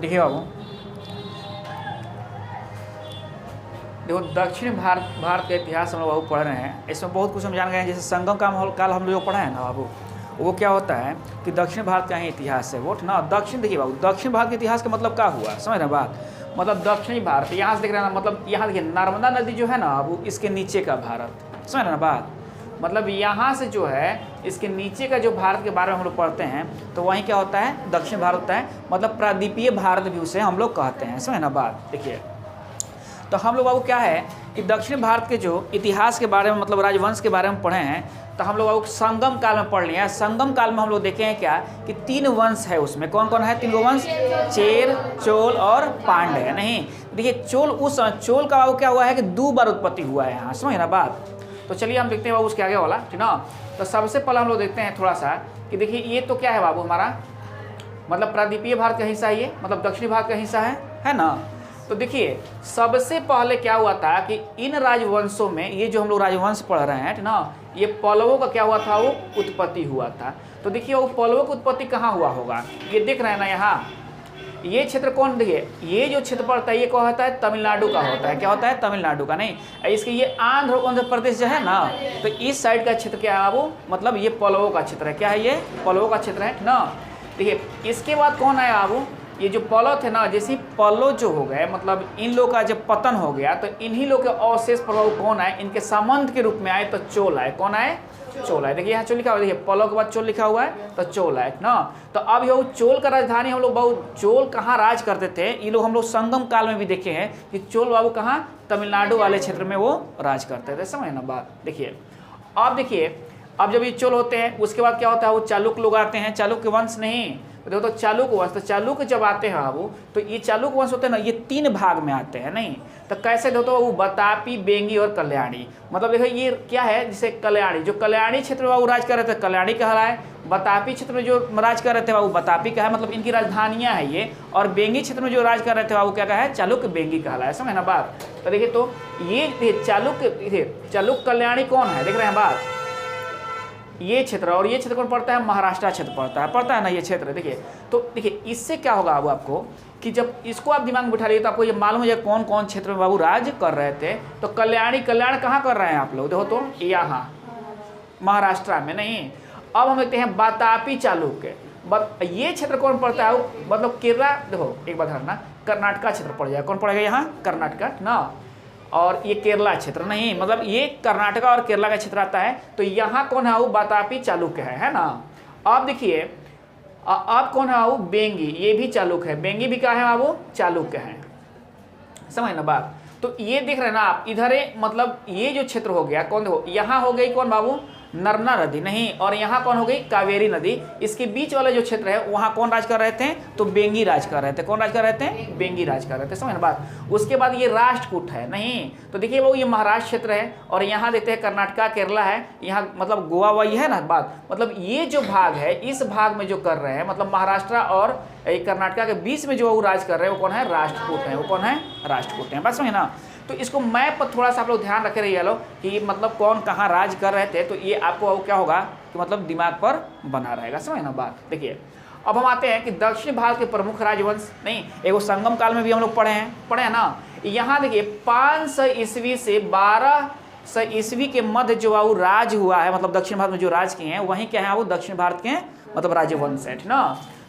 देखिए बाबू, देखो दक्षिण भारत का इतिहास हम लोग बाबू पढ़ रहे हैं, इसमें बहुत कुछ हम जान गए हैं। जैसे संगम काल हम लोग पढ़ा है ना बाबू, वो क्या होता है कि दक्षिण भारत का ही इतिहास है वो ना। दक्षिण देखिए बाबू, दक्षिण भारत के इतिहास का मतलब क्या हुआ, समझ रहे बात। मतलब दक्षिणी भारत यहाँ से देख रहे हैं ना, मतलब यहाँ देखिए नर्मदा नदी जो है ना बाबू, इसके नीचे का भारत, समझ रहे ना बात। मतलब यहाँ से जो है इसके नीचे का जो भारत के बारे में हम लोग पढ़ते हैं, तो वहीं क्या होता है, दक्षिण भारत होता है। मतलब प्रादीपीय भारत भी उसे हम लोग कहते हैं, समझ ना बात। देखिए तो हम लोग बाबू क्या है कि दक्षिण भारत के जो इतिहास के बारे में, मतलब राजवंश के बारे में पढ़े हैं, तो हम लोग बाबू संगम काल में पढ़ लिए हैं। संगम काल में हम लोग देखे हैं क्या कि 3 वंश है उसमें। कौन कौन है 3 वंश? चेर, चोल और पांड्य। नहीं देखिए चोल, उस चोल का बाबू क्या हुआ है कि 2 बार उत्पत्ति हुआ है यहाँ, समझ ना बात। तो चलिए हम देखते हैं बाबू उसके आगे वाला, ठीक ना। तो सबसे पहले हम लोग देखते हैं थोड़ा सा कि देखिए ये तो क्या है बाबू हमारा, मतलब प्रादीपीय भारत का हिस्सा है ये, मतलब दक्षिणी भारत का हिस्सा है ना। तो देखिए सबसे पहले क्या हुआ था कि इन राजवंशों में, ये जो हम लोग राजवंश पढ़ रहे हैं, ठीक ना, ये पल्लवों का क्या हुआ था, वो उत्पत्ति हुआ था। तो देखिए वो पल्लवों की उत्पत्ति कहाँ हुआ होगा, ये देख रहे हैं ना यहाँ, ये क्षेत्र कौन, देखिए ये जो क्षेत्र पड़ता है ये क्या होता है, तमिलनाडु का होता है। क्या होता है, तमिलनाडु का। नहीं इसके ये आंध्र प्रदेश जो है ना, तो इस साइड का क्षेत्र क्या है वो, मतलब ये पल्लवों का क्षेत्र है। क्या है ये, पल्लवों का क्षेत्र है ना। देखिए इसके बाद कौन आया बाबू, ये जो पल्लव थे ना, जैसे पल्लव जो हो गए, मतलब इन लोग का जब पतन हो गया, तो इन्हीं लोग के अवशेष प्रभाव कौन आए, इनके सामंत के रूप में आए, तो चोल आए। कौन आए, चोल आए। देखिए यहाँ चोल लिखा हुआ है, देखिए पल्लव के बाद चोल लिखा हुआ है, तो चोल आए ना। तो अब ये चोल का राजधानी हम लोग बाबू, चोल कहाँ राज करते थे, ये लोग हम लोग संगम काल में भी देखे हैं कि चोल बाबू कहाँ, तमिलनाडु वाले क्षेत्र में वो राज करते थे, समझ ना बात। देखिए अब जब ये चोल होते हैं, उसके बाद क्या होता है, वो चालुक्य लोग आते हैं। चालुक्य वंश नहीं, देखो तो चालुक्य वंश, तो चालुक्य जब आते हैं बाबू, तो ये चालुक्य वंश होते हैं ना, ये 3 भाग में आते हैं। नहीं तो कैसे देखो, वो बतापी, बेंगी और कल्याणी। मतलब देखो ये क्या है, जैसे कल्याणी, जो कल्याणी क्षेत्र में बाबू राज कर रहे थे, कल्याणी कहलाए। बतापी क्षेत्र में जो राज कर रहे थे बाबू, बतापी का है, मतलब इनकी राजधानियां है ये। और बेंगी क्षेत्र में जो राज कर रहे थे बाबू, क्या कहा है, चालुक्य बेंगी कहलाए, समझ ना बात। तो देखिए तो ये चालुक्य कल्याणी कौन है, देख रहे हैं बात, ये क्षेत्र। और ये क्षेत्र कौन पड़ता है, महाराष्ट्र क्षेत्र पड़ता है ना ये क्षेत्र। देखिए तो देखिए इससे क्या होगा अब आपको कि जब इसको आप दिमाग में बिठा लिए, तो आपको ये मालूम हो जाए कौन कौन क्षेत्र में बाबू राज कर रहे थे। तो कल्याण कहाँ कर रहे हैं आप लोग, देखो तो यहाँ महाराष्ट्र में। नहीं अब हम देखते हैं बतापी चालुक्य, ये क्षेत्र कौन पड़ता है, मतलब केरला। देखो एक बात ध्यान रखना, कर्नाटका क्षेत्र पड़ जाएगा। कौन पड़ेगा यहाँ, कर्नाटका ना। और ये केरला क्षेत्र नहीं, मतलब ये कर्नाटका और केरला का क्षेत्र आता है। तो यहाँ कौन है वो, बतापी चालुक्य है ना। अब देखिए अब कौन है वो, बेंगी, ये भी चालुक्य है। बेंगी भी क्या है वो, चालुक्य है, समझ ना बात। तो ये देख रहे हैं ना आप, इधर मतलब ये जो क्षेत्र हो गया, कौन देखो यहाँ हो गई कौन बाबू, नर्मदा नदी। नहीं और यहाँ कौन हो गई, कावेरी नदी। इसके बीच वाला जो क्षेत्र है, वहाँ कौन राज कर रहे थे, तो बेंगी राज कर रहे थे। कौन राज कर रहे थे, बेंगी राज कर रहे थे, समझ ना बात। उसके बाद ये राष्ट्रकूट है। नहीं तो देखिए वो ये महाराष्ट्र क्षेत्र है, और यहाँ देखते हैं कर्नाटका केरला है, यहाँ मतलब गोवा वही है ना बात। मतलब ये जो भाग है, इस भाग में जो कर रहे हैं, मतलब महाराष्ट्र और कर्नाटका के बीच में जो राज कर रहे हैं, वो कौन है, राष्ट्रकूट है। वो कौन है, राष्ट्रकूट है, बस समझे ना। तो इसको मैप पर थोड़ा सा आप लोग ध्यान रखे रहिए लोग कि मतलब कौन कहाँ राज कर रहे थे। तो ये आपको क्या होगा कि मतलब दिमाग पर बना रहेगा, समझ ना बात। देखिए अब हम आते हैं कि दक्षिण भारत के प्रमुख राजवंश। नहीं एगो संगम काल में भी हम लोग पढ़े हैं ना। यहाँ देखिए 500 ईस्वी से 1200 ईस्वी के मध्य जो वो राज हुआ है, मतलब दक्षिण भारत में जो राज किए हैं, वहीं क्या है वो दक्षिण भारत के मतलब राजवंश है ना।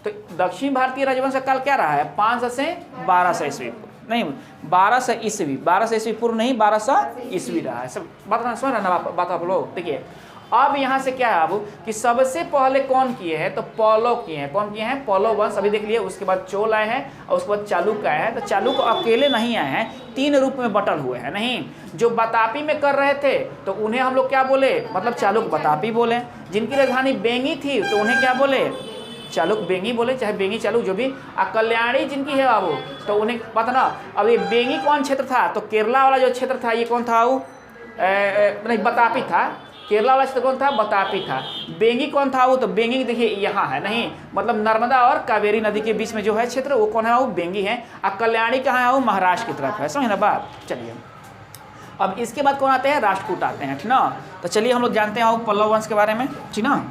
तो दक्षिण भारतीय राजवंश का काल क्या रहा है, 500 से 1200 ईस्वी, नहीं 1200 ईस्वी, 1200 ईस्वी पूर्व नहीं, 1200 ईस्वी रहा है। सब बात समझ रहे ना बात आप लोग। देखिए अब यहाँ से क्या है अब कि सबसे पहले कौन किए हैं, तो पल्लव किए हैं। कौन किए हैं, पल्लव वंश अभी देख लिए। उसके बाद चोल आए हैं, और उसके बाद चालुक्य आए हैं। तो चालुक्य अकेले नहीं आए हैं, 3 रूप में बटल हुए हैं। नहीं जो बतापी में कर रहे थे, तो उन्हें हम लोग क्या बोले, मतलब चालुक्य बतापी बोले। जिनकी राजधानी बेंगी थी, तो उन्हें क्या बोले, चालुक्य बेंगी बोले, चाहे बेंगी चालुक्य जो भी। कल्याणी जिनकी है बाबू, तो उन्हें पता ना। अब ये बेंगी कौन क्षेत्र था, तो केरला वाला जो क्षेत्र था, ये कौन था वो, नहीं बतापी था। केरला वाला क्षेत्र कौन था, बतापी था। बेंगी कौन था वो, तो बेंगी देखिए यहाँ है। नहीं मतलब नर्मदा और कावेरी नदी के बीच में जो है क्षेत्र, वो कौन है, वो बेंगी है। और कल्याणी कहाँ है, वो महाराष्ट्र की तरफ है, समझ ना बात। चलिए अब इसके बाद कौन आते हैं, राष्ट्रकूट आते हैं, ठीक ना। तो चलिए हम लोग जानते हैं पल्लव वंश के बारे में, ठीक ना।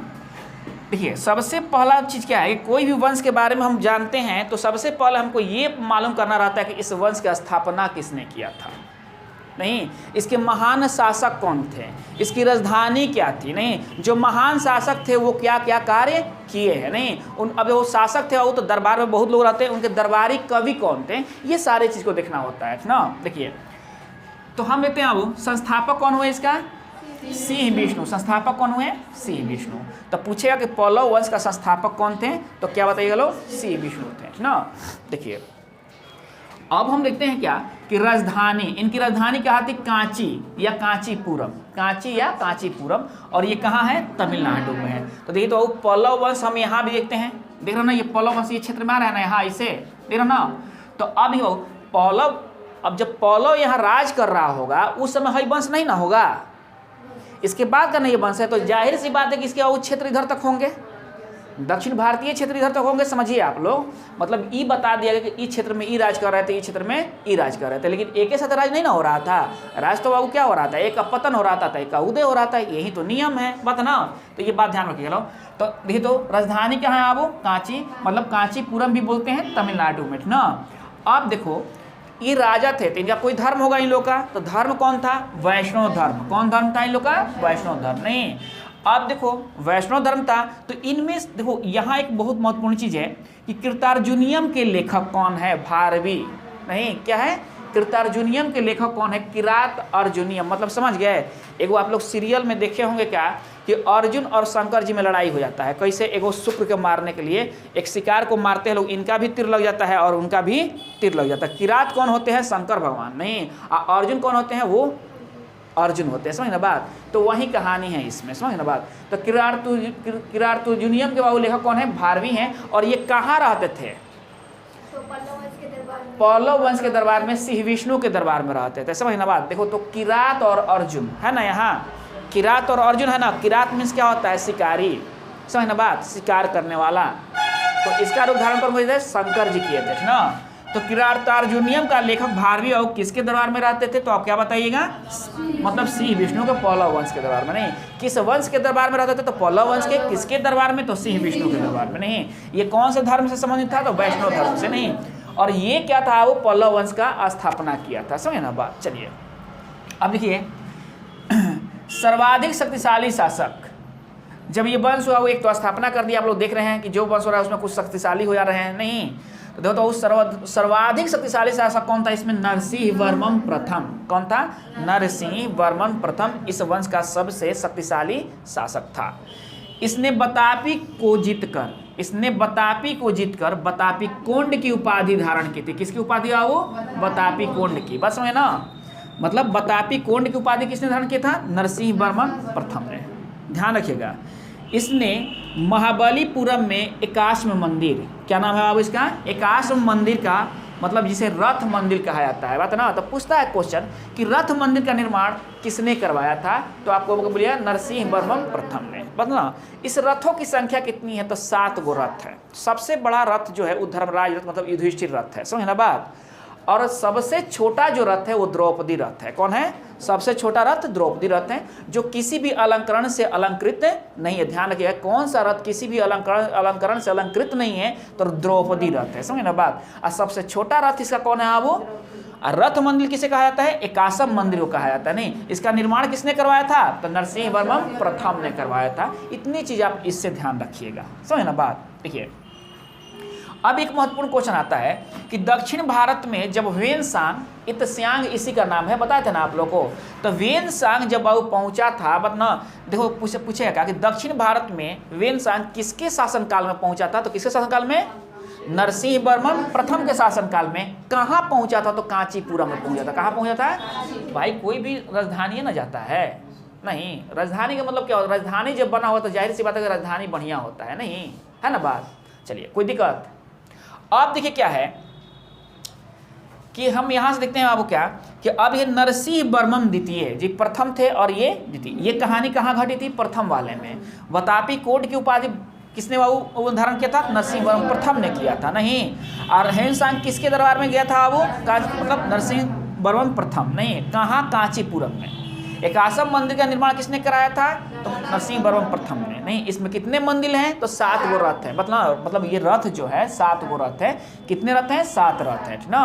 देखिए सबसे पहला चीज़ क्या है कि कोई भी वंश के बारे में हम जानते हैं तो सबसे पहले हमको ये मालूम करना रहता है कि इस वंश की स्थापना किसने किया था, नहीं इसके महान शासक कौन थे, इसकी राजधानी क्या थी, नहीं जो महान शासक थे वो क्या क्या कार्य किए हैं, नहीं अब वो शासक थे वो तो दरबार में बहुत लोग रहते हैं, उनके दरबारी कवि कौन थे, ये सारे चीज़ को देखना होता है ना। देखिए तो हम देखते हैं अब संस्थापक कौन हुए इसका, सिंह विष्णु। संस्थापक कौन हुए, सिंह विष्णु। तो पूछेगा कि पल्लव वंश का संस्थापक कौन थे, तो क्या बताइएगा लोग, सिंह विष्णु थे ना। देखिए अब हम देखते हैं क्या कि राजधानी, इनकी राजधानी क्या थी, कांची या कांचीपुरम, कांची या कांचीपुरम, और ये कहाँ है, तमिलनाडु में है। तो देखिए तो पल्लव वंश हम यहाँ भी देखते हैं, देख रहे हो ना, ये पल्लव वंश ये क्षेत्र में आ रहा है ना, यहाँ इसे देख रहे हो ना। तो अब ये पल्लव, अब जब पल्लव यहाँ राज कर रहा होगा उस समय हई वंश नहीं ना होगा, इसके बाद का नहीं वंश है, तो जाहिर सी बात है कि इसके क्षेत्र इधर तक होंगे, दक्षिण भारतीय क्षेत्र इधर तक होंगे। समझिए आप लोग, मतलब ई बता दिया गया कि इस क्षेत्र में ई राज कर रहे थे, इस क्षेत्र में ई राज कर रहे थे, लेकिन एक ही साथ राज नहीं ना हो रहा था, राज तो बाबू क्या हो रहा था, एक का पतन हो रहा था, एक का उदय हो रहा था, यही तो नियम है बात ना। तो ये बात ध्यान रखिएगा लोग। तो देखिए तो राजधानी क्या है बाबू, कांची, मतलब कांचीपुरम भी बोलते हैं तमिलनाडु में ना। अब देखो ये राजा थे तो इनका कोई धर्म होगा इन लोग का, तो धर्म कौन था, वैष्णव धर्म। कौन धर्म था इन लोग का, वैष्णव धर्म। नहीं अब देखो वैष्णव धर्म था, तो इनमें देखो यहाँ एक बहुत महत्वपूर्ण चीज़ है कि कृतार्जुनियम के लेखक कौन है, भारवी, नहीं क्या है, कृतार्जुनियम के लेखक कौन है, किरात अर्जुनियम। मतलब समझ गए, एगो आप लोग सीरियल में देखे होंगे क्या कि अर्जुन और शंकर जी में लड़ाई हो जाता है, कैसे एगो शुक्र के मारने के लिए एक शिकार को मारते हैं लोग, इनका भी तीर लग जाता है और उनका भी तीर लग जाता है। किरात कौन होते हैं, शंकर भगवान, नहीं अर्जुन कौन होते हैं, वो अर्जुन होते हैं, समझ ना बात। तो वही कहानी है इसमें, समझ ना बात। तो किरार्जुनियम के बाबू लेखक कौन है, भारवी हैं, और ये कहाँ रहते थे, पल्लव वंश के दरबार में, सिंह विष्णु के दरबार में रहते थे, समझ ना बात। देखो तो किरात और अर्जुन है ना, यहाँ किरात और अर्जुन है ना। किरात मीन्स क्या होता है, शिकारी, समझ ना बात, शिकार करने वाला। तो इसका रूप धारण कर शंकर जी किए थे ना। तो किरातार्जुनियम का लेखक भारवी और किसके दरबार में रहते थे, तो आप क्या बताइएगा, मतलब सिंह विष्णु के पल्लव वंश के दरबार में। नहीं किस वंश के दरबार में रहते थे, तो पल्लव वंश के। किसके दरबार में, तो सिंह विष्णु के दरबार में। नहीं ये कौन से धर्म से संबंधित था, तो वैष्णव धर्म से। नहीं और ये क्या था, वो पल्लव वंश का स्थापना किया था, समझे ना बात। चलिए अब देखिए सर्वाधिक शक्तिशाली शासक, जब ये वंश हुआ वो एक तो स्थापना कर दिया, आप लोग देख रहे हैं कि जो वंश हो रहा है उसमें कुछ शक्तिशाली हो जा रहे हैं। नहीं तो देखो तो सर्वाधिक शक्तिशाली शासक कौन था इसमें, नरसिंह वर्मन प्रथम। कौन था, नरसिंह वर्मन प्रथम इस वंश का सबसे शक्तिशाली शासक था। इसने बतापी को जीतकर बतापी कोंड की उपाधि धारण की थी। किसकी उपाधि है वो, बतापी कोंड की, बस समझे ना। मतलब बतापी कोंड की उपाधि किसने धारण किया था, नरसिंह वर्मन प्रथम ने। ध्यान रखिएगा, इसने महाबलीपुरम में एकाश्म मंदिर, क्या नाम है बाबू इसका, एकाश्म मंदिर का, मतलब जिसे रथ मंदिर कहा जाता है, बात ना। तो पूछता है क्वेश्चन कि रथ मंदिर का निर्माण किसने करवाया था, तो आपको बोलिए नरसिंह वर्मन प्रथम ने, बात ना। इस रथों की संख्या कितनी है, तो 7 गो रथ है। सबसे बड़ा रथ जो है वो धर्मराज रथ, मतलब युधिष्ठिर रथ है, समझे ना बात। और सबसे छोटा जो रथ है वो द्रौपदी रथ है। कौन है, सबसे छोटा रथ द्रौपदी रथ है, जो किसी भी अलंकरण से अलंकृत नहीं है। ध्यान रखिएगा, कौन सा रथ किसी भी अलंकरण से अलंकृत नहीं है, तो द्रौपदी रथ है, समझे ना बात। और सबसे छोटा रथ इसका कौन है, वो रथ मंदिर किसे कहा जाता है, एकाश्म मंदिर को कहा जाता है। नहीं इसका निर्माण किसने करवाया था, तो नरसिंह वर्मन प्रथम ने करवाया था। इतनी चीज आप इससे ध्यान रखिएगा, समझे ना बात। देखिए अब एक महत्वपूर्ण क्वेश्चन आता है कि दक्षिण भारत में जब वेनसांग, इत्स्यांग इसी का नाम है, बताए थे ना आप लोग को। तो वेनसांग जब बाबू पहुंचा था, बट ना देखो पूछेगा कि दक्षिण भारत में वेनसांग किसके शासनकाल में पहुंचा था, तो किसके शासनकाल में, नरसिंह वर्मन प्रथम के शासनकाल में। कहाँ पहुंचा था, तो कांचीपुरम में पहुंचा था। कहाँ पहुंचा था भाई, कोई भी राजधानी ना जाता है, नहीं राजधानी का मतलब क्या होता है, राजधानी जब बना हुआ तो जाहिर सी बात है कि राजधानी बढ़िया होता है, नहीं है ना बात। चलिए कोई दिक्कत। अब देखिए क्या है कि हम यहां से देखते हैं आपको क्या कि अब ये नरसिंह वर्मन द्वितीय जी प्रथम थे और ये द्वितीय। ये कहानी कहाँ घटी थी, प्रथम वाले में। बतापी कोट की उपाधि किसने वो धारण किया था, नरसिंह वर्मन प्रथम ने किया था। नहीं और वेनसांग किसके दरबार में गया था, वो मतलब नरसिंह वर्मन प्रथम। नहीं कहाँ, कांचीपुरम में। एकाश्म मंदिर का निर्माण किसने कराया था, तो नरसिंह वर्मन प्रथम ने। हैं। नहीं, इसमें कितने मंदिर हैं? तो 7 गो रथ है। मतलब ये रथ जो है 7 गो रथ है। कितने रथ हैं? 7 रथ है ना।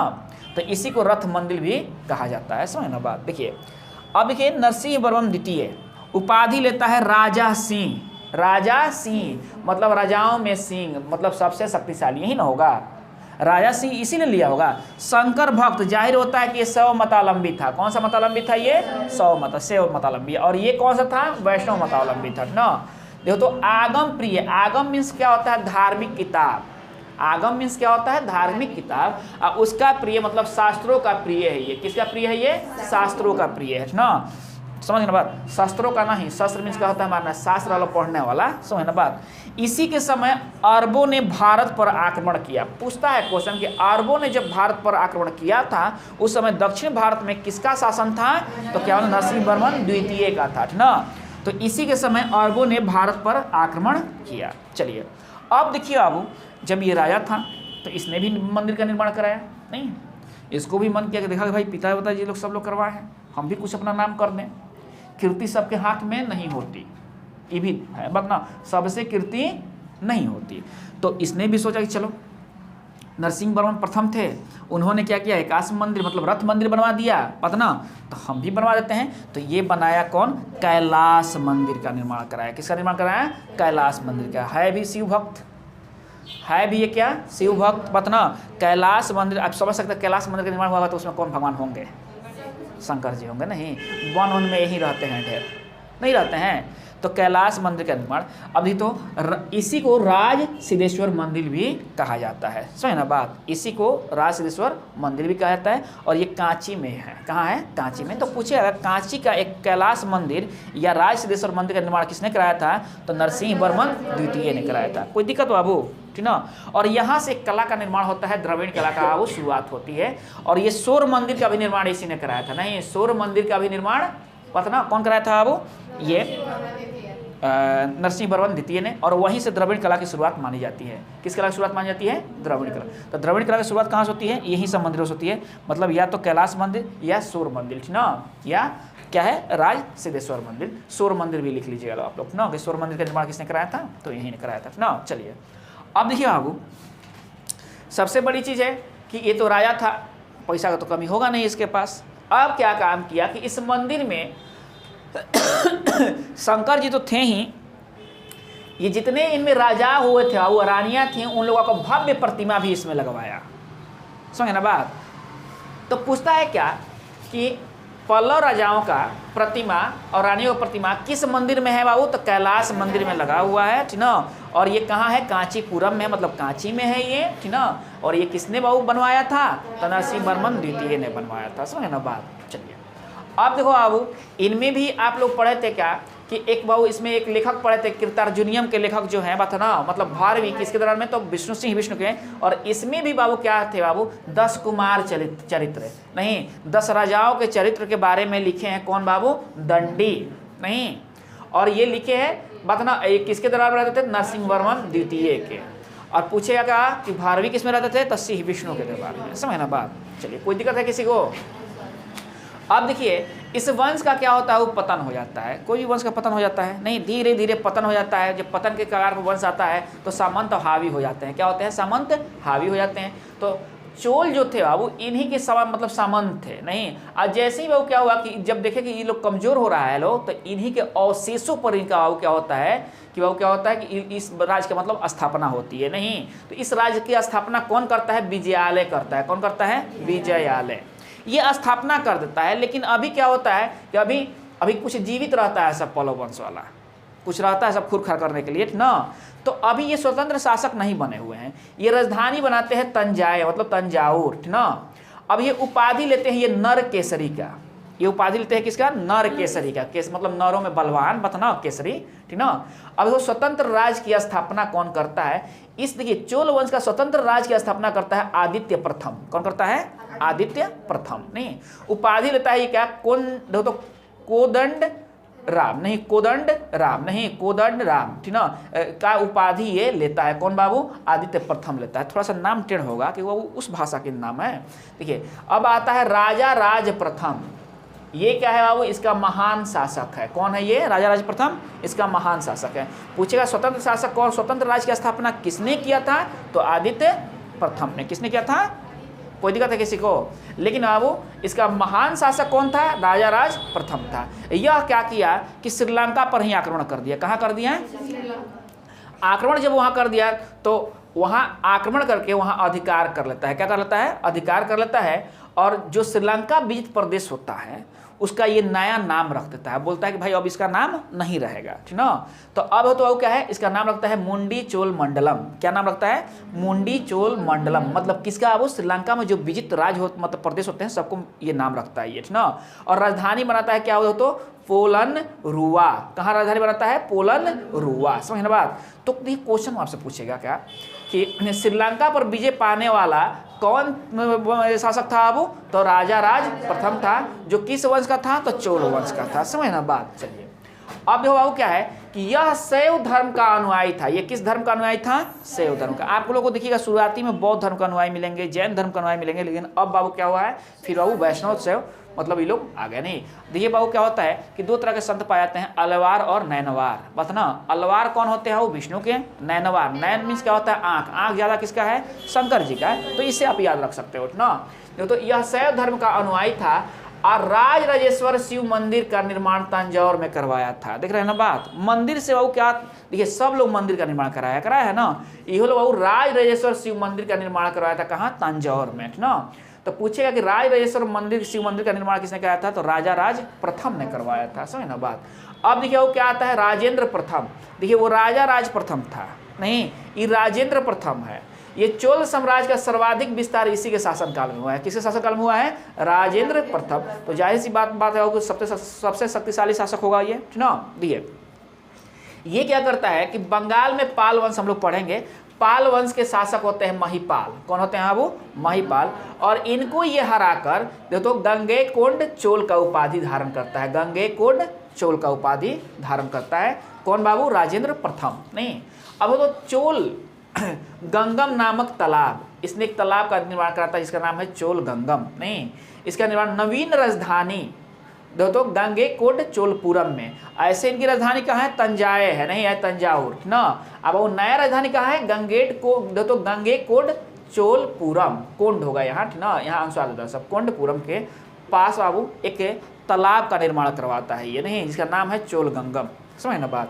तो इसी को रथ मंदिर भी कहा जाता है। समझ ना बात। देखिए अब देखिए नरसिंह वर्मन द्वितीय उपाधि लेता है राजा सिंह। राजा सिंह मतलब राजाओं में सिंह, मतलब सबसे शक्तिशाली यही ना होगा। राजा सिंह इसीलिए लिया होगा। शंकर भक्त जाहिर होता है कि ये शैव मतावलंबी था। कौन सा मतावलंबी था? ये शैव मतावलंबी। और ये कौन सा था? वैष्णव मतावलंबी था ना। देखो तो आगम प्रिय, आगम मीन्स क्या होता है? धार्मिक किताब। आगम मीन्स क्या होता है? धार्मिक किताब। और उसका प्रिय मतलब शास्त्रों का प्रिय है ये। किसका प्रिय है ये? शास्त्रों का प्रिय है ना। समझ ना बात। शास्त्रों का नहीं, शास्त्र मीन्स क्या होता है? हमारा शास्त्र वाला पढ़ने वाला। समझ ना बात। इसी के समय अरबों ने भारत पर आक्रमण किया। पूछता है क्वेश्चन कि अरबों ने जब भारत पर आक्रमण किया था उस समय दक्षिण भारत में किसका शासन था? तो क्या नरसिंह वर्मन द्वितीय का था ना। तो इसी के समय अरबों ने भारत पर आक्रमण किया। चलिए अब देखिए बाबू, जब ये राजा था तो इसने भी मंदिर का निर्माण कराया। नहीं, इसको भी मन किया कि देखा कि भाई पिता ये लोग सब लोग करवाए हैं, हम भी कुछ अपना नाम कर दें। कीर्ति सबके हाथ में नहीं होती, ये भी है बात ना, सबसे कीर्ति नहीं होती। तो इसने भी सोचा कि चलो, नरसिंह वर्मन प्रथम थे, उन्होंने क्या किया? एकाश्म मंदिर मतलब रथ मंदिर बनवा दिया, पता ना, तो हम भी बनवा देते हैं। तो ये बनाया कौन? कैलाश मंदिर का निर्माण कराया। किसका निर्माण कराया? कैलाश मंदिर का। है भी शिव भक्त, है भी ये क्या? शिव भक्त। पता ना कैलाश मंदिर, आप समझ सकते हैं कैलाश मंदिर का निर्माण हुआ तो उसमें कौन भगवान होंगे? शंकर जी होंगे। नहीं, वन में यही रहते हैं, ढेर नहीं रहते हैं। तो कैलाश मंदिर का निर्माण। अभी तो इसी को राज सिद्धेश्वर मंदिर भी कहा जाता है। समझ ना बात। इसी को राज सिद्धेश्वर मंदिर भी कहा जाता है। और ये कांची में है। कहाँ है? कांची में। तो पूछे अगर कांची का एक कैलाश मंदिर या राज सिद्धेश्वर मंदिर का निर्माण किसने कराया था? तो नरसिंह वर्मन द्वितीय ने कराया था। कोई दिक्कत बाबू? ठीक ना। और यहाँ से कला का निर्माण होता है, द्रविड़ कला का वो शुरुआत होती है। और ये सौर मंदिर का भी निर्माण इसी ने कराया था। नहीं, सौर मंदिर का भी निर्माण पता ना कौन कराया था बाबू? ये नरसिंह वर्मन द्वितीय ने। और वहीं से द्रविड़ कला की शुरुआत मानी जाती है। किस कला की शुरुआत मानी जाती है? द्रविड़ कला। तो द्रविड़ कला की शुरुआत कहाँ से होती है? यहीं सब मंदिरों से होती है। मतलब या तो कैलाश मंदिर या सौर मंदिर, ठीक ना, या क्या है? राज सिद्धेश्वर मंदिर। सौर मंदिर भी लिख लीजिएगा आप लोग ना, कि सौर मंदिर का निर्माण किसने कराया था? तो यहीं ने कराया था ना। चलिए अब देखिए बाबू, सबसे बड़ी चीज़ है कि ये तो राजा था, पैसा का तो कमी होगा नहीं इसके पास। अब क्या काम किया कि इस मंदिर में शंकर जी तो थे ही, ये जितने इनमें राजा हुए थे वो रानियां थीं, उन लोगों का भव्य प्रतिमा भी इसमें लगवाया। समझे ना बात। तो पूछता है क्या कि पल्लव राजाओं का प्रतिमा और रानियों का प्रतिमा किस मंदिर में है बाबू? तो कैलाश मंदिर में लगा हुआ है, ठीक ना। और ये कहाँ है? कांचीपुरम में, मतलब कांची में है ये, ठीक ना। और ये किसने बाबू बनवाया था? तो नरसिंह वर्मन द्वितीय ने बनवाया था। समझे ना बात। चलिए अब देखो बाबू, इनमें भी आप लोग पढ़े थे क्या कि एक बाबू इसमें एक लेखक पढ़े थे, कीर्तार्जुनियम के लेखक जो हैं बात ना, मतलब भारवी किसके दौरान में? तो विष्णु सिंह विष्णु के। और इसमें भी बाबू क्या थे बाबू? 10 कुमार चरित्र, नहीं 10 राजाओं के चरित्र के बारे में लिखे हैं। कौन बाबू? दंडी। नहीं, और ये लिखे हैं बात ना, किसके दौरान में रहते थे? नरसिंह वर्मन द्वितीय के। और पूछेगा क्या कि भारवी किस में रहते थे? तो सिंह विष्णु के दरबार में। समझ ना बात। चलिए कोई दिक्कत है किसी को? अब देखिए इस वंश का क्या होता है? वो पतन हो जाता है। कोई भी वंश का पतन हो जाता है, नहीं धीरे धीरे पतन हो जाता है। जब पतन के कगार पर वंश आता है तो सामंत हावी हो जाते हैं। क्या होते हैं? सामंत हावी हो जाते हैं। तो चोल जो थे बाबू इन्हीं के समान मतलब सामंत थे। नहीं, आज जैसे ही बाबू क्या हुआ कि जब देखे कि ये लोग कमजोर हो रहा है लोग, तो इन्हीं के अवशेषों पर इनका बाबू क्या होता है कि बाबू क्या होता है कि इस राज्य का मतलब स्थापना होती है। नहीं, तो इस राज्य की स्थापना कौन करता है? विजयालय करता है। कौन करता है? विजयालय। ये स्थापना कर देता है। लेकिन अभी क्या होता है कि अभी कुछ जीवित रहता है सब पल्लव वंश वाला, कुछ रहता है सब खुरखर करने के लिए ना। तो अभी ये स्वतंत्र शासक नहीं बने हुए हैं। ये राजधानी बनाते हैं तंजाए, मतलब तंजाउर, ठीक ना। अब ये उपाधि लेते हैं ये नर केसरी का। ये उपाधि लेते हैं किसका? नर केसरी का। केस मतलब नरों में बलवान, बतना केसरी, ठीक ना। अब वो स्वतंत्र राज्य की स्थापना कौन करता है? इस देखिए चोल वंश का स्वतंत्र राज्य की स्थापना करता है आदित्य प्रथम। कौन करता है? आदित्य प्रथम। नहीं, उपाधि लेता है ये क्या? कौन? देखो तो कोदंड राम, नहीं कोदंड राम, नहीं कोदंड राम, ठीक ना, का उपाधि ये लेता है। कौन बाबू? आदित्य प्रथम लेता है। थोड़ा सा नाम टेढ़ होगा कि वो उस भाषा के नाम है। देखिए अब आता है राजा राज प्रथम। ये क्या है बाबू, इसका महान शासक है। कौन है ये? राजा राज प्रथम इसका महान शासक है। पूछेगा स्वतंत्र शासक कौन, स्वतंत्र राज्य की स्थापना किसने किया था? तो आदित्य प्रथम ने। किसने किया था? कोई दिक्कत है किसी को? लेकिन बाबू इसका महान शासक कौन था? राजा राज प्रथम था। यह क्या किया कि श्रीलंका पर ही आक्रमण कर दिया। कहाँ कर दिया? आक्रमण जब वहाँ कर दिया तो वहाँ आक्रमण करके वहाँ अधिकार कर लेता है। क्या कर लेता है? अधिकार कर लेता है। और जो श्रीलंका विजित प्रदेश होता है उसका ये नया नाम रख देता है। बोलता है कि भाई अब इसका नाम नहीं रहेगा, ठीक ना। तो अब क्या है, इसका नाम रखता है मुंडी चोल मंडलम। क्या नाम रखता है? मुंडी चोल मंडलम। मतलब किसका? अब श्रीलंका में जो विजित राज्य हो मतलब प्रदेश होते हैं सबको ये नाम रखता है ये, ठीक ना। और राजधानी बनाता है क्या हो तो पोलन रुआ। कहाँ राजधानी बनाता है? पोलन रुआ। समझ ना बात। तो क्वेश्चन आपसे पूछेगा क्या कि श्रीलंका पर विजय पाने वाला कौन शासक था? अब तो राजा राज प्रथम था। जो किस वंश का था? तो चोल वंश का था। समझ ना बात। चलिए अब देखो बाबू क्या है कि यह शैव धर्म का अनुयायी था। ये किस धर्म का अनुयायी था? शैव धर्म का। आप लोगों को देखिएगा शुरुआती में बौद्ध धर्म का अनुयायी मिलेंगे, जैन धर्म का अनुयायी मिलेंगे, लेकिन अब बाबू क्या हुआ है, फिर बाबू वैष्णव शैव मतलब ये लोग आ गए। नहीं देखिए बाबू क्या होता है कि दो तरह के संत पाए जाते हैं, अलवार और नैनवार। बस ना, अलवार कौन होते हैं? वो विष्णु के। नैनवार, नैन मीन्स क्या होता है? आंख। आंख ज्यादा किसका है? शंकर जी का है। तो इससे आप याद रख सकते हो ना। तो यह शैव धर्म का अनुयायी था और राज राजेश्वर शिव मंदिर का निर्माण तंजौर में करवाया था। देख रहे हैं ना बात। मंदिर से वो क्या, देखिए सब लोग मंदिर का निर्माण कराया है ना। ये लोग वो राज राजेश्वर शिव मंदिर का निर्माण करवाया था। कहाँ? तंजौर में, ठीक ना। तो पूछेगा कि राज राजेश्वर मंदिर शिव मंदिर का निर्माण किसने कराया था? तो राजा राज प्रथम ने करवाया था। समझ ना बात। अब देखिए वो क्या आता है? राजेंद्र प्रथम। देखिए वो राजा राज प्रथम था नहीं, ये राजेंद्र प्रथम है। ये चोल साम्राज्य का सर्वाधिक विस्तार इसी के शासनकाल में हुआ है। किसके शासनकाल में हुआ है? राजेंद्र प्रथम। तो जाहिर सी बात है सबसे शक्तिशाली शासक होगा ये, ठीक ना। देखिए ये क्या करता है कि बंगाल में पाल वंश हम लोग पढ़ेंगे। पाल वंश के शासक होते हैं महिपाल। कौन होते हैं वो? महिपाल। और इनको ये हराकर देखो गंगेकोंड चोल का उपाधि धारण करता है। गंगेकोंड चोल का उपाधि धारण करता है कौन बाबू? राजेंद्र प्रथम। नहीं अब तो चोल गंगम नामक तालाब, इसने एक तालाब का निर्माण करा था जिसका नाम है चोल गंगम। नहीं इसका निर्माण नवीन राजधानी तो गंगेकोंड चोलपुरम में। ऐसे इनकी राजधानी कहाँ है? तंजाए है, नहीं है तंजावुर ना। अब वो नया राजधानी कहाँ है? गंगेकोंड चोलपुरम। कोंड होगा यहाँ, ठीक ना। यहाँ अनुसार देता है सब। कोंडपुरम के पास बाबू एक तालाब का निर्माण करवाता है ये, नहीं जिसका नाम है चोल गंगम। समझ ना बात।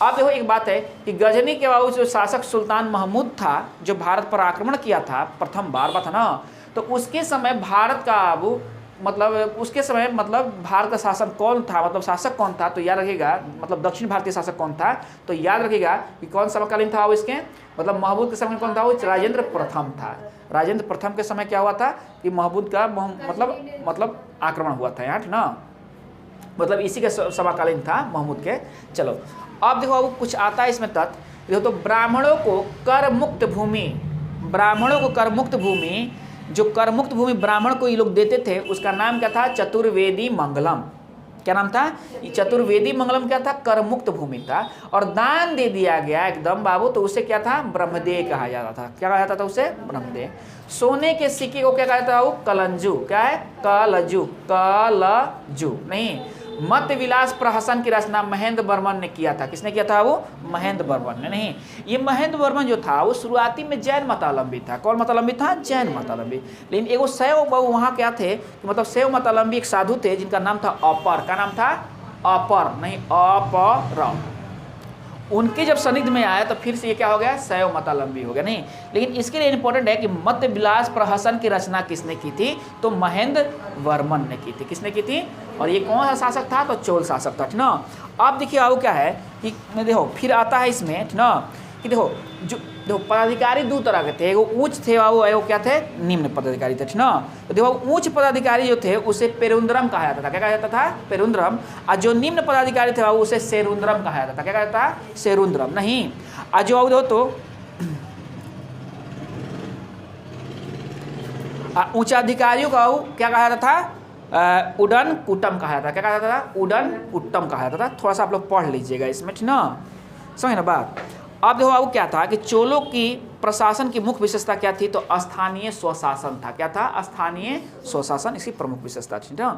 अब देखो एक बात है कि गजनी के बाबू जो शासक सुल्तान महमूद था जो भारत पर आक्रमण किया था प्रथम बार था ना, तो उसके समय भारत का बाबू मतलब उसके समय मतलब भारत का शासन कौन था, मतलब शासक कौन था? तो याद रखिएगा मतलब दक्षिण भारतीय शासक कौन था? तो याद रखिएगा कि कौन समकालीन था वो इसके, मतलब महमूद के समय कौन था? वो राजेंद्र प्रथम था। राजेंद्र प्रथम के समय क्या हुआ था कि महमूद का मतलब आक्रमण हुआ था यहाँ, ना मतलब इसी के समकालीन था महमूद के। चलो अब देखो अब कुछ आता है इसमें तथ्य। देखो तो ब्राह्मणों को कर मुक्त भूमि, ब्राह्मणों को कर मुक्त भूमि, जो कर मुक्त भूमि ब्राह्मण को ये लोग देते थे उसका नाम क्या था? चतुर्वेदी मंगलम। क्या नाम था? चतुर्वेदी मंगलम क्या था? कर मुक्त भूमि था। और दान दे दिया गया एकदम बाबू, तो उसे क्या था? ब्रह्मदेव कहा जाता था। क्या कहा जाता था उसे? ब्रह्मदेव। सोने के सिक्के को क्या कहा जाता था? वो कलंजू। क्या है? कलजू, कलजू। नहीं मत विलास प्रहसन की रचना महेंद्र वर्मन ने किया था। किसने किया था? वो महेंद्र वर्मन ने। नहीं ये महेंद्र वर्मन जो था वो शुरुआती में जैन मतावलंबी था। कौन मतावलंबी था? जैन मतावलंबी। लेकिन एगो शैव बाबू वहाँ क्या थे कि मतलब शैव मतावलंबी एक साधु थे जिनका नाम था अपर। का नाम था? अपर, नहीं अपर। उनके जब सनिग्ध में आया तो फिर से ये क्या हो गया? शैव मतावलंबी हो गया। नहीं लेकिन इसके लिए इंपॉर्टेंट है कि मत विलास प्रहसन की रचना किसने की थी? तो महेंद्र वर्मन ने की थी। किसने की थी? और ये कौन सा शासक था? तो चोल शासक था, ठीक ना। अब देखिए आओ क्या है कि देखो फिर आता है इसमें, ठीक ना, कि देखो देखो पदाधिकारी दो तरह के थे। एगो उच्च थे बाबू, एगो क्या थे? निम्न पदाधिकारी थे, ठीक ना। तो देखो उच्च पदाधिकारी जो थे उसे पेरुंद्रम कहा जाता था। क्या कहा जाता था? पेरुंद्रम। और जो निम्न पदाधिकारी थे बाबू उसे सेरुंद्रम कहा जाता था। क्या कहा जाता? सेरुंद्रम। नहीं और जो बाबू तो उच्चाधिकारियों का क्या कहा जाता था? उडन कुटम कहा जाता था। क्या कहा जाता था? उडन कुटम कहा जाता था। थोड़ा सा आप लोग पढ़ लीजिएगा इसमें, ठीक ना। समझ ना बात। अब देखो बाबू क्या था कि चोलों की प्रशासन की मुख्य विशेषता क्या थी? तो स्थानीय स्वशासन था। क्या था? स्थानीय स्वशासन इसकी प्रमुख विशेषता थी ना।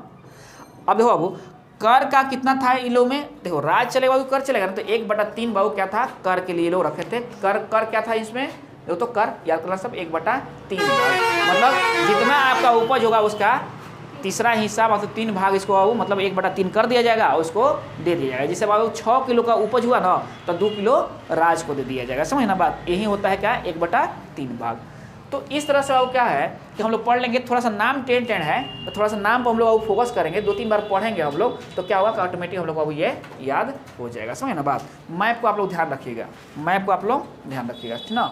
अब देखो बाबू कर का कितना था इन लोग में, देखो राज चलेगा बाबू कर चलेगा ना, तो 1/3 बाबू क्या था कर के लिए लोग रखे थे। कर क्या था इसमें, देखो तो कर याद करना सब 1/3 मतलब जितना आपका उपज होगा उसका तीसरा हिस्सा मतलब 3 भाग इसको बाबू मतलब 1/3 कर दिया जाएगा और उसको दे दिया जाएगा। जैसे बाबू 6 किलो का उपज हुआ ना तो 2 किलो राज को दे दिया जाएगा, समझ ना बात, यही होता है क्या 1/3 भाग। तो इस तरह से अब क्या है कि हम लोग पढ़ लेंगे, थोड़ा सा नाम टेन है तो थोड़ा सा नाम पर हम लोग अब फोकस करेंगे, 2-3 बार पढ़ेंगे हम लोग तो क्या होगा ऑटोमेटिक हम लोग अब ये याद हो जाएगा, समझ ना बात। मैप को आप लोग ध्यान रखिएगा, मैप को आप लोग ध्यान रखिएगा, ठीक ना।